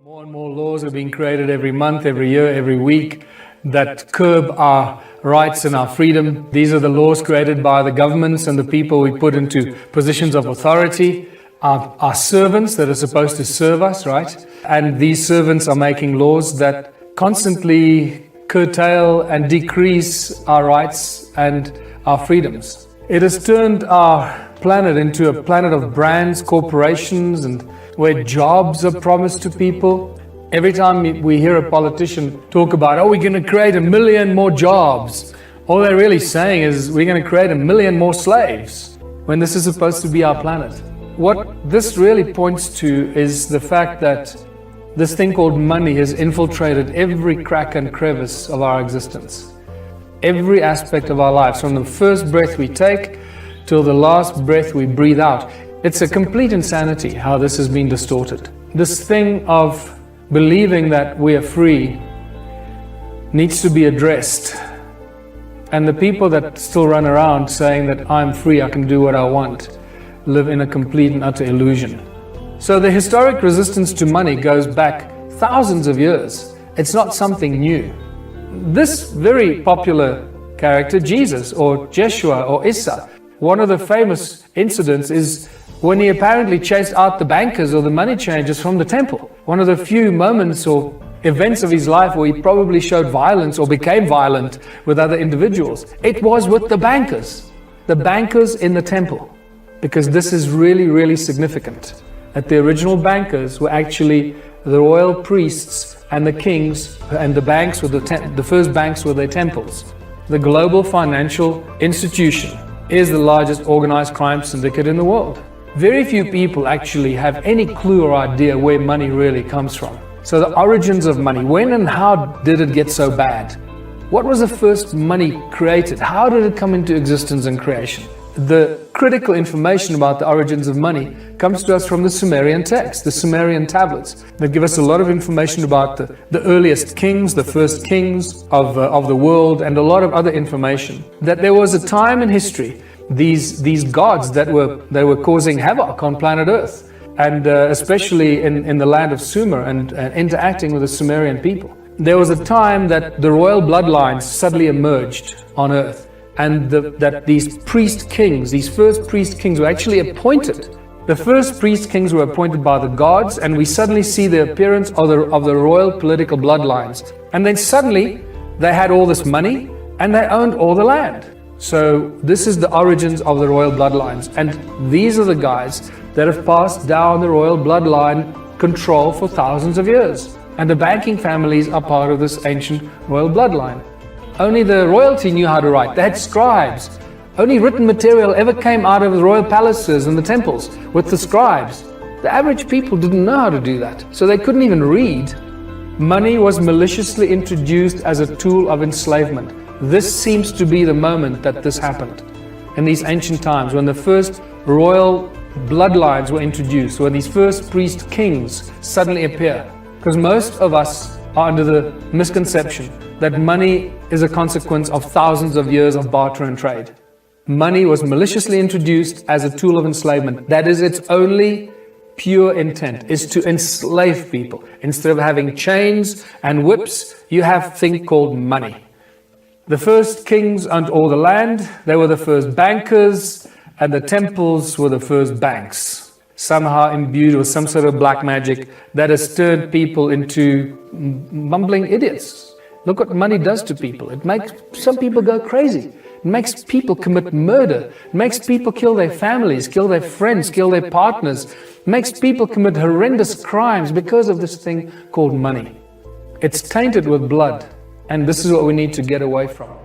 More and more laws are being created every month, every year, every week that curb our rights and our freedom. These are the laws created by the governments and the people we put into positions of authority, our servants that are supposed to serve us, right? And these servants are making laws that constantly curtail and decrease our rights and our freedoms. It has turned our planet into a planet of brands, corporations, and where jobs are promised to people. Every time we hear a politician talk about, oh, we're going to create 1 million more jobs, all they're really saying is we're going to create 1 million more slaves, when this is supposed to be our planet. What this really points to is the fact that this thing called money has infiltrated every crack and crevice of our existence. Every aspect of our lives, from the first breath we take till the last breath we breathe out. It's a complete insanity how this has been distorted. This thing of believing that we are free needs to be addressed. And the people that still run around saying that I'm free, I can do what I want, live in a complete and utter illusion. So the historic resistance to money goes back thousands of years. It's not something new. This very popular character, Jesus or Jeshua or Issa, one of the famous incidents is when he apparently chased out the bankers or the money changers from the temple. One of the few moments or events of his life where he probably showed violence or became violent with other individuals. It was with the bankers in the temple. Because this is really, really significant. That the original bankers were actually the royal priests and the kings, and the banks were the first banks were their temples. The global financial institution is the largest organized crime syndicate in the world. Very few people actually have any clue or idea where money really comes from. So the origins of money, when and how did it get so bad? What was the first money created? How did it come into existence and creation? The critical information about the origins of money comes to us from the Sumerian text, the Sumerian tablets, that give us a lot of information about the earliest kings, the first kings of the world, and a lot of other information. That there was a time in history, these gods that were causing havoc on planet Earth, and especially in the land of Sumer and interacting with the Sumerian people. There was a time that the royal bloodlines suddenly emerged on Earth. And that these priest kings, these first priest kings were actually appointed. The first priest kings were appointed by the gods, and we suddenly see the appearance of the royal political bloodlines. And then suddenly they had all this money and they owned all the land. So this is the origins of the royal bloodlines. And these are the guys that have passed down the royal bloodline control for thousands of years. And the banking families are part of this ancient royal bloodline. Only the royalty knew how to write. They had scribes. Only written material ever came out of the royal palaces and the temples with the scribes. The average people didn't know how to do that, so they couldn't even read. Money was maliciously introduced as a tool of enslavement. This seems to be the moment that this happened. In these ancient times, when the first royal bloodlines were introduced, when these first priest kings suddenly appear. Because most of us are under the misconception that money is a consequence of thousands of years of barter and trade. Money was maliciously introduced as a tool of enslavement. That is its only pure intent, is to enslave people. Instead of having chains and whips, you have a thing called money. The first kings owned all the land, they were the first bankers, and the temples were the first banks. Somehow imbued with some sort of black magic that has turned people into mumbling idiots. Look what money does to people. It makes some people go crazy. It makes people commit murder. It makes people kill their families, kill their friends, kill their partners. It makes people commit horrendous crimes because of this thing called money. It's tainted with blood, and this is what we need to get away from.